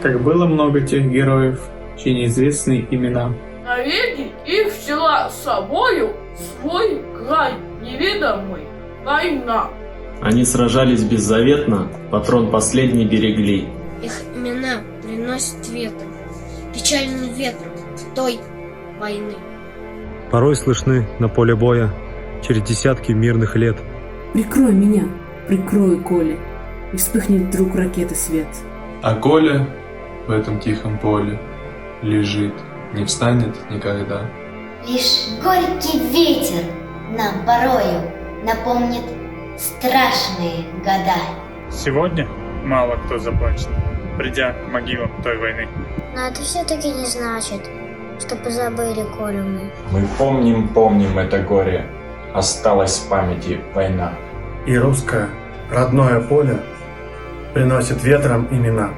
как было много тех героев, чьи неизвестны имена. Навеки их взяла с собою в свой край неведомый война. Они сражались беззаветно, патрон последний берегли. Их имена приносят ветер, печальным ветром той войны. Порой слышны на поле боя через десятки мирных лет. Прикрой меня, прикрой, Коля, и вспыхнет вдруг ракеты свет. А Коля в этом тихом поле лежит, не встанет никогда. Лишь горький ветер нам порою напомнит страшные года. Сегодня мало кто заплачет, придя к могилам той войны. Но это все-таки не значит, что позабыли Колю мы. Мы помним это горе, осталась в памяти война. И русское родное поле приносит ветром имена.